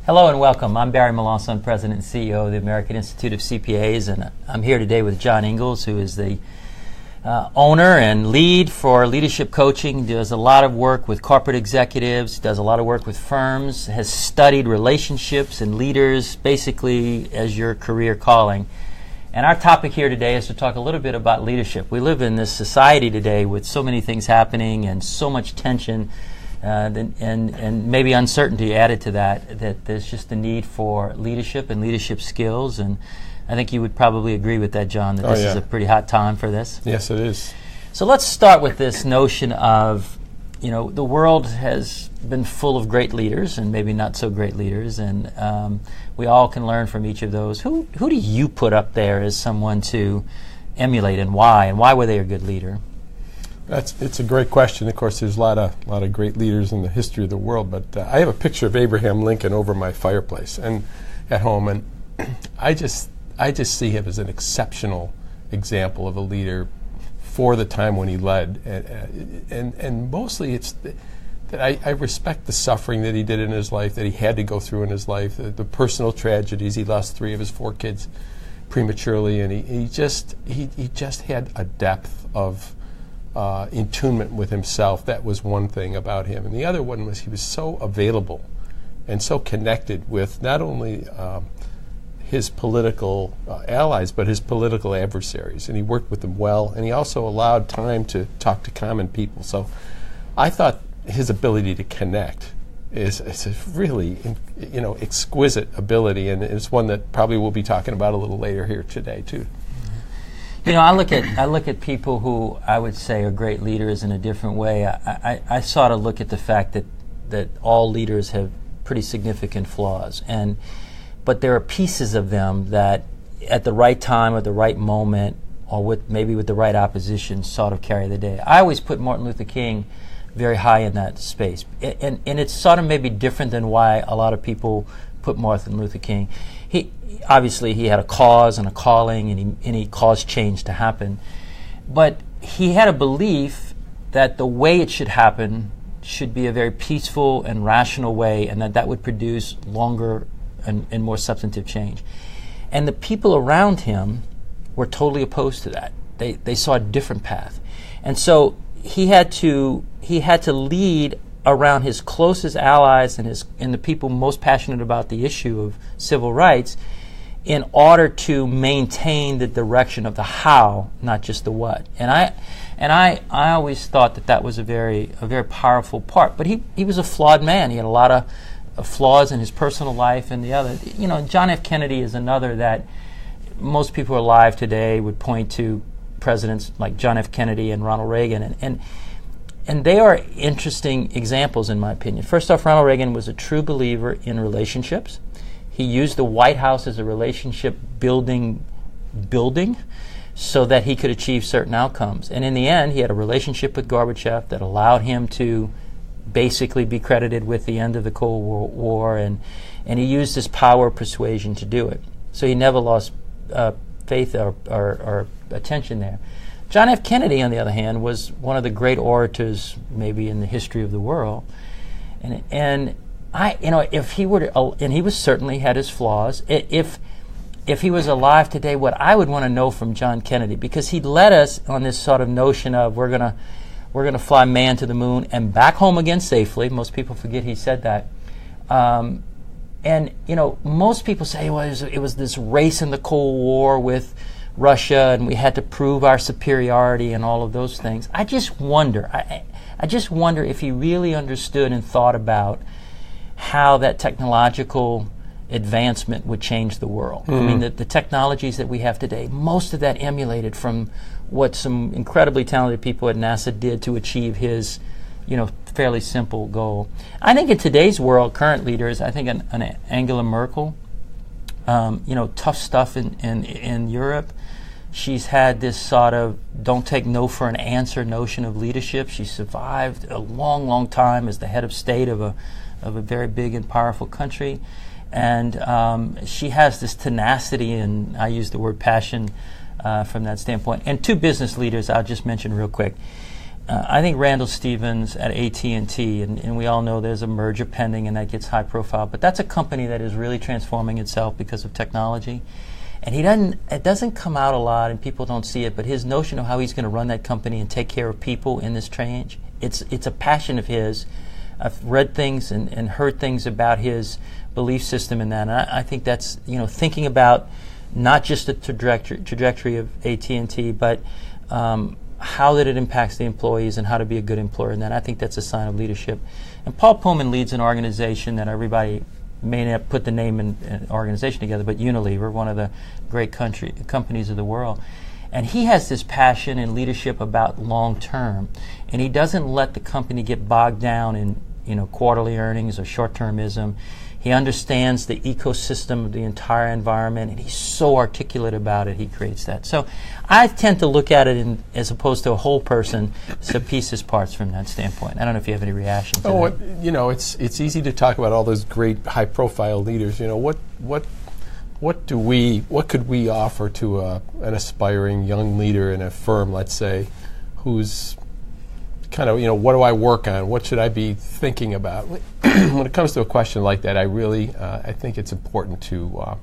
Hello and welcome. I'm Barry Melancon, President and CEO of the American Institute of CPAs, and I'm here today with John Engels, who is the owner and lead for leadership coaching. He does a lot of work with corporate executives, does a lot of work with firms, has studied relationships and leaders basically as your career calling. And our topic here today is to talk a little bit about leadership. We live in this society today with so many things happening and so much tension and maybe uncertainty added to that there's just a need for leadership and leadership skills. And I think you would probably agree with that, John, that this is a pretty hot time for this. Yes, it is. So let's start with this notion of, the world has been full of great leaders and maybe not so great leaders, and we all can learn from each of those. Who do you put up there as someone to emulate, and why were they a good leader? It's a great question. Of course, there's a lot of great leaders in the history of the world, but I have a picture of Abraham Lincoln over my fireplace and at home, and I just see him as an exceptional example of a leader for the time when he led, and mostly it's that I respect the suffering that he did in his life, that he had to go through in his life, the personal tragedies. He lost 3 of his 4 kids prematurely, and he just had a depth of attunement with himself. That was one thing about him, and the other one was he was so available and so connected with not only his political allies, but his political adversaries, and he worked with them well, and he also allowed time to talk to common people. So I thought his ability to connect is a really exquisite ability, and it's one that probably we'll be talking about a little later here today too. I look at people who I would say are great leaders in a different way. I sort of look at the fact that all leaders have pretty significant flaws, but there are pieces of them that at the right time, at the right moment, or maybe with the right opposition, sort of carry the day. I always put Martin Luther King very high in that space, and it's sort of maybe different than why a lot of people put Martin Luther King. Obviously he had a cause and a calling, and he caused change to happen, but he had a belief that the way it should happen should be a very peaceful and rational way, and that would produce longer and more substantive change. And the people around him were totally opposed to that. They saw a different path, and so he had to lead around his closest allies and the people most passionate about the issue of civil rights in order to maintain the direction of the how, not just the what. And I always thought that was a very powerful part. But he was a flawed man. He had a lot of flaws in his personal life and the other. John F. Kennedy is another that most people alive today would point to presidents like John F. Kennedy and Ronald Reagan, and they are interesting examples in my opinion. First off, Ronald Reagan was a true believer in relationships. He used the White House as a relationship building so that he could achieve certain outcomes. And in the end, he had a relationship with Gorbachev that allowed him to basically be credited with the end of the Cold War, and he used his power of persuasion to do it. So he never lost faith or attention there. John F. Kennedy, on the other hand, was one of the great orators maybe in the history of the world, and if he were to, and he was certainly had his flaws. If he was alive today, what I would want to know from John Kennedy, because he led us on this sort of notion of we're gonna fly man to the moon and back home again safely. Most people forget he said that. And most people say, well, it was this race in the Cold War with Russia, and we had to prove our superiority and all of those things. I just wonder. I just wonder if he really understood and thought about how that technological advancement would change the world. I mean, the technologies that we have today, most of that emulated from what some incredibly talented people at NASA did to achieve his, fairly simple goal. I think in today's world, current leaders, I think an Angela Merkel, tough stuff in Europe. She's had this sort of don't take no for an answer notion of leadership. She survived a long, long time as the head of state of a very big and powerful country. And she has this tenacity, and I use the word passion from that standpoint. And 2 business leaders I'll just mention real quick. I think Randall Stevens at AT&T, and we all know there's a merger pending and that gets high profile, but that's a company that is really transforming itself because of technology. And it doesn't come out a lot and people don't see it, but his notion of how he's going to run that company and take care of people in this change, it's a passion of his. I've read things and heard things about his belief system in that, and I think that's, thinking about not just the trajectory of AT&T, but how that it impacts the employees and how to be a good employer, and that I think that's a sign of leadership. And Paul Pullman leads an organization that everybody may not put the name and organization together, but Unilever, one of the great companies of the world. And he has this passion and leadership about long term, and he doesn't let the company get bogged down in quarterly earnings or short-termism. He understands the ecosystem of the entire environment, and he's so articulate about it, he creates that. So I tend to look at it as opposed to a whole person, so pieces, parts from that standpoint. I don't know if you have any reaction to that. It's easy to talk about all those great high-profile leaders. What could we offer to an aspiring young leader in a firm, let's say, who's kind of, what do I work on? What should I be thinking about? When it comes to a question like that, I think it's important to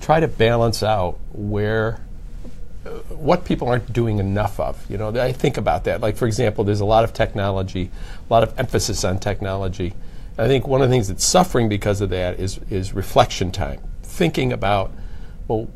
try to balance out what people aren't doing enough of. I think about that. Like, for example, there's a lot of technology, a lot of emphasis on technology. I think one of the things that's suffering because of that is reflection time. Thinking about, well,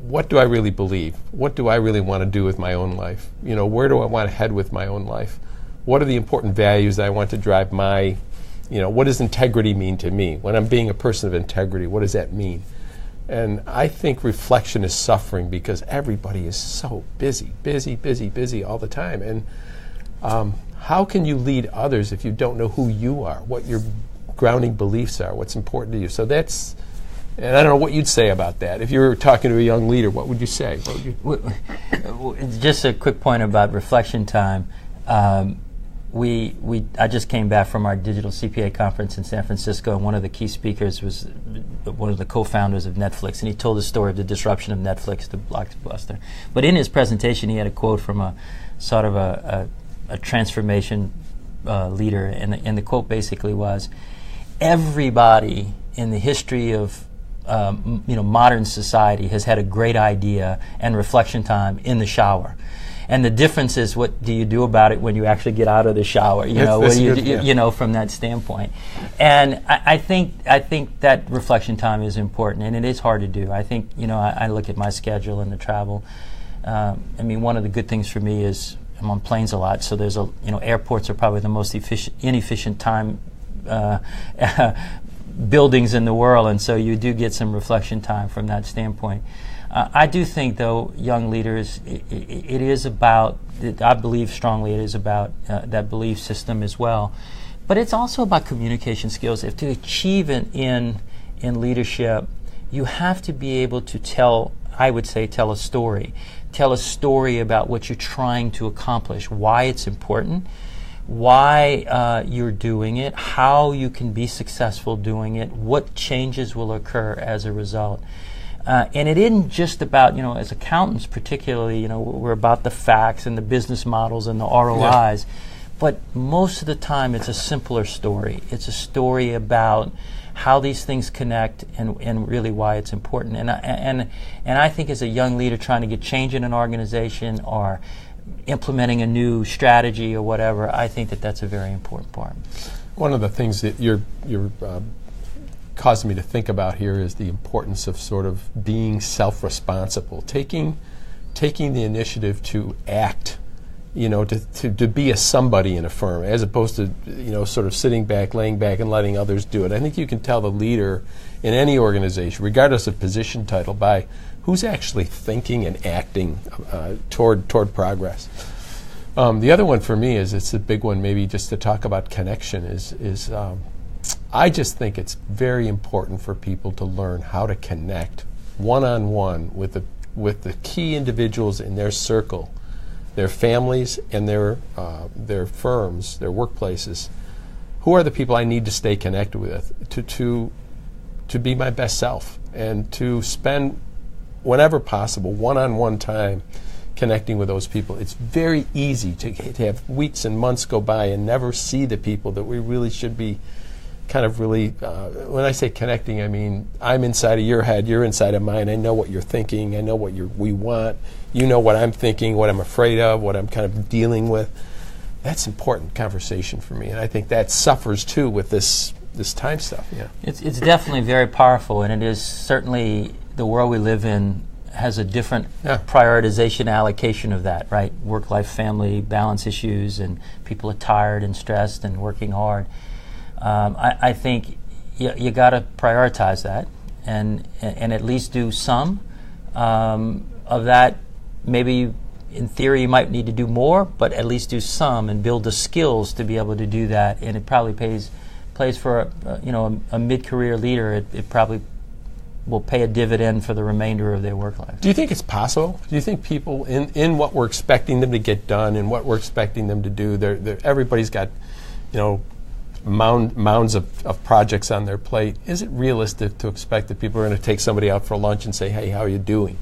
what do I really believe? What do I really want to do with my own life? Where do I want to head with my own life? What are the important values that I want to drive my, what does integrity mean to me? When I'm being a person of integrity, what does that mean? And I think reflection is suffering because everybody is so busy all the time. And how can you lead others if you don't know who you are, what your grounding beliefs are, what's important to you? So that's, and I don't know what you'd say about that. If you were talking to a young leader, what would you say? Just a quick point about reflection time. I just came back from our digital CPA conference in San Francisco, and one of the key speakers was one of the co-founders of Netflix, and he told the story of the disruption of Netflix to Blockbuster. But in his presentation, he had a quote from a sort of a transformation leader, and the quote basically was, "Everybody in the history of modern society has had a great idea and reflection time in the shower. And the difference is, what do you do about it when you actually get out of the shower? From that standpoint. And I think that reflection time is important, and it is hard to do. I think I look at my schedule and the travel. One of the good things for me is I'm on planes a lot, so there's airports are probably the most inefficient time buildings in the world, and so you do get some reflection time from that standpoint. I do think, though, young leaders, it is about, I believe strongly it is about that belief system as well, but it's also about communication skills. If to achieve in leadership, you have to be able to tell a story. Tell a story about what you're trying to accomplish, why it's important, why you're doing it, how you can be successful doing it, what changes will occur as a result. And it isn't just about, as accountants particularly, we're about the facts and the business models and the ROIs, but most of the time it's a simpler story. It's a story about how these things connect and really why it's important. And I think as a young leader trying to get change in an organization or implementing a new strategy or whatever, I think that's a very important part. One of the things that you're causing me to think about here is the importance of sort of being self-responsible, taking the initiative to act, to be a somebody in a firm, as opposed to sort of sitting back, laying back, and letting others do it. I think you can tell the leader in any organization, regardless of position title, by who's actually thinking and acting toward progress. The other one for me it's a big one, maybe just to talk about connection, is I just think it's very important for people to learn how to connect one-on-one with the key individuals in their circle, their families and their firms, their workplaces. Who are the people I need to stay connected with to be my best self, and to spend whenever possible one-on-one time connecting with those people. It's very easy to have weeks and months go by and never see the people that we really should be kind of really, when I say connecting, I mean I'm inside of your head, you're inside of mine, I know what you're thinking, I know what we want, you know what I'm thinking, what I'm afraid of, what I'm kind of dealing with. That's important conversation for me, and I think that suffers too with this time stuff. Yeah, it's definitely very powerful, and it is certainly the world we live in has a different prioritization allocation of that, right? Work-life, family, balance issues, and people are tired and stressed and working hard. I think you got to prioritize that, and at least do some of that. Maybe in theory you might need to do more, but at least do some and build the skills to be able to do that. And it probably plays for a mid-career leader. It probably will pay a dividend for the remainder of their work life. Do you think it's possible? Do you think people in what we're expecting them to get done and what we're expecting them to do, everybody's got, mounds of projects on their plate. Is it realistic to expect that people are going to take somebody out for lunch and say, hey, how are you doing?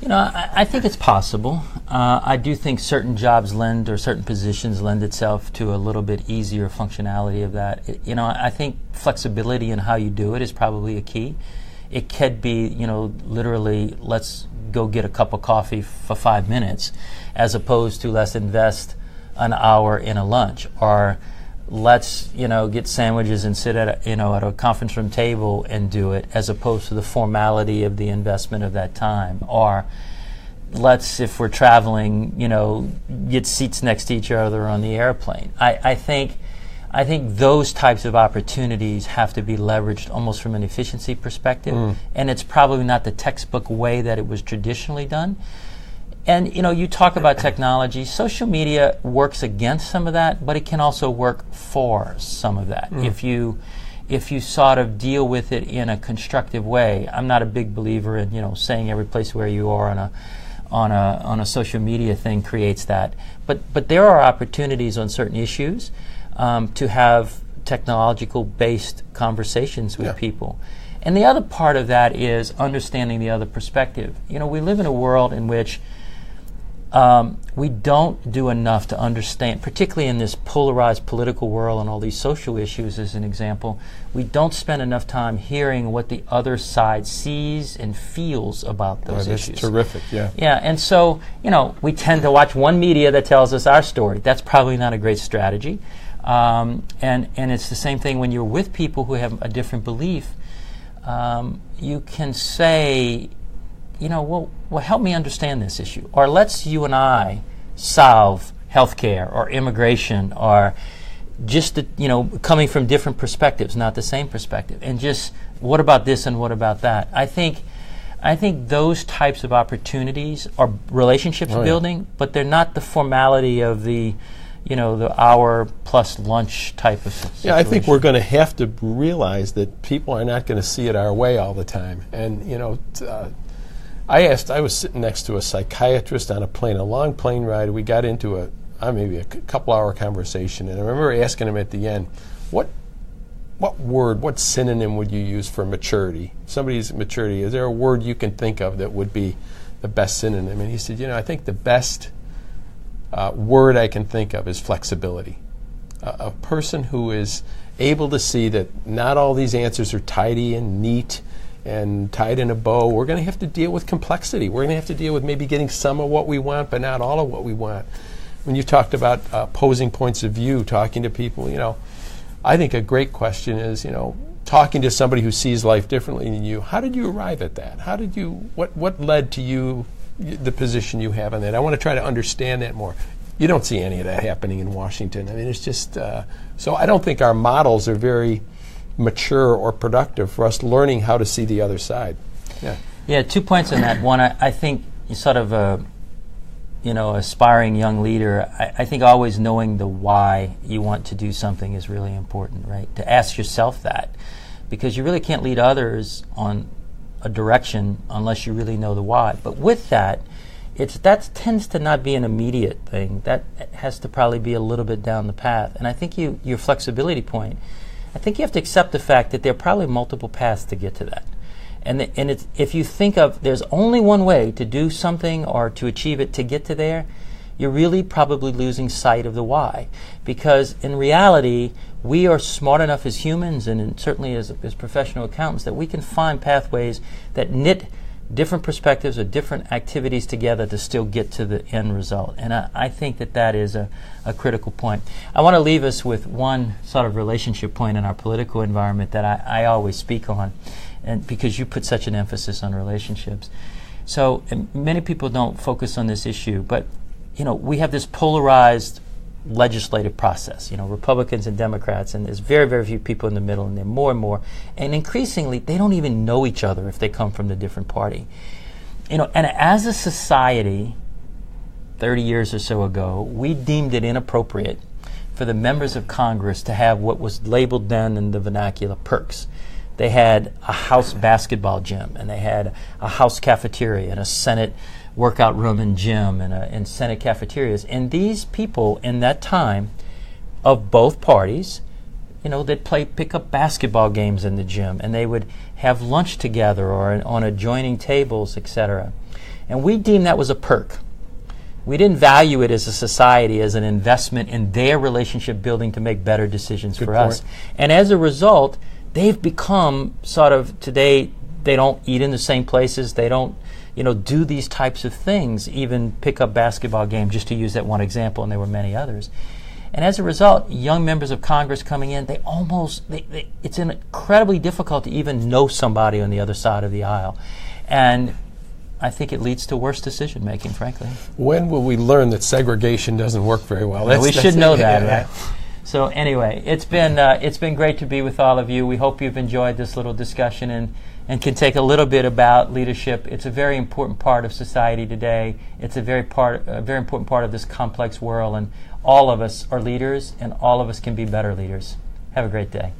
I think it's possible. I do think certain jobs or certain positions lend itself to a little bit easier functionality of that. I think flexibility in how you do it is probably a key. It could be, literally, let's go get a cup of coffee for 5 minutes, as opposed to let's invest an hour in a lunch, or let's get sandwiches and sit at a conference room table and do it, as opposed to the formality of the investment of that time. Or let's, if we're traveling, get seats next to each other on the airplane. I think those types of opportunities have to be leveraged almost from an efficiency perspective, and it's probably not the textbook way that it was traditionally done. And you talk about technology. Social media works against some of that, but it can also work for some of that. If you sort of deal with it in a constructive way. I'm not a big believer in saying every place where you are on a social media thing creates that. But there are opportunities on certain issues to have technological based conversations with people. And the other part of that is understanding the other perspective. We live in a world in which we don't do enough to understand, particularly in this polarized political world and all these social issues as an example, we don't spend enough time hearing what the other side sees and feels about those issues. That's terrific, yeah. Yeah, and so, we tend to watch one media that tells us our story. That's probably not a great strategy. And it's the same thing when you're with people who have a different belief. You can say, well, help me understand this issue. Or let's you and I solve healthcare or immigration, or just coming from different perspectives, not the same perspective. And just what about this and what about that? I think those types of opportunities are relationships building, but they're not the formality of the hour plus lunch type of situation. Yeah, I think we're going to have to realize that people are not going to see it our way all the time. And I was sitting next to a psychiatrist on a long plane ride. We got into maybe a couple-hour conversation, and I remember asking him at the end, what synonym would you use for maturity? Somebody's maturity, is there a word you can think of that would be the best synonym? And he said, I think the best word I can think of is flexibility. A person who is able to see that not all these answers are tidy and neat and tied in a bow. We're going to have to deal with complexity. We're going to have to deal with maybe getting some of what we want, but not all of what we want. When you talked about opposing points of view, talking to people, I think a great question is, talking to somebody who sees life differently than you, how did you arrive at that? What led to you, the position you have on that? I want to try to understand that more. You don't see any of that happening in Washington. I mean, it's just, so I don't think our models are very mature or productive for us learning how to see the other side. Yeah, 2 points on that. One, I think you sort of aspiring young leader, I think always knowing the why you want to do something is really important, right? To ask yourself that, because you really can't lead others on a direction unless you really know the why. But with that, that tends to not be an immediate thing. That has to probably be a little bit down the path. And I think your flexibility point, I think you have to accept the fact that there are probably multiple paths to get to that. If you think of there's only one way to do something or to achieve it to get to there, you're really probably losing sight of the why. Because in reality, we are smart enough as humans and certainly as professional accountants that we can find pathways that knit different perspectives or different activities together to still get to the end result. And I think that is a critical point. I want to leave us with one sort of relationship point in our political environment that I always speak on, and because you put such an emphasis on relationships. So many people don't focus on this issue, but we have this polarized legislative process, Republicans and Democrats, and there's very, very few people in the middle, and there are more and more. And increasingly, they don't even know each other if they come from the different party. And as a society, 30 years or so ago, we deemed it inappropriate for the members of Congress to have what was labeled then in the vernacular perks. They had a house basketball gym, and they had a house cafeteria and a Senate workout room and gym and Senate cafeterias. And these people in that time of both parties, they'd pick up basketball games in the gym, and they would have lunch together or on adjoining tables, etc. And we deemed that was a perk. We didn't value it as a society as an investment in their relationship building to make better decisions for us. And as a result, they've become sort of, today, they don't eat in the same places. They don't do these types of things, even pick up basketball games, just to use that one example, and there were many others. And as a result, young members of Congress coming in, it's incredibly difficult to even know somebody on the other side of the aisle. And I think it leads to worse decision making, frankly. When will we learn that segregation doesn't work very well? We should know that, right? So anyway, it's been great to be with all of you. We hope you've enjoyed this little discussion and can take a little bit about leadership. It's a very important part of society today. It's a very important part of this complex world, and all of us are leaders, and all of us can be better leaders. Have a great day.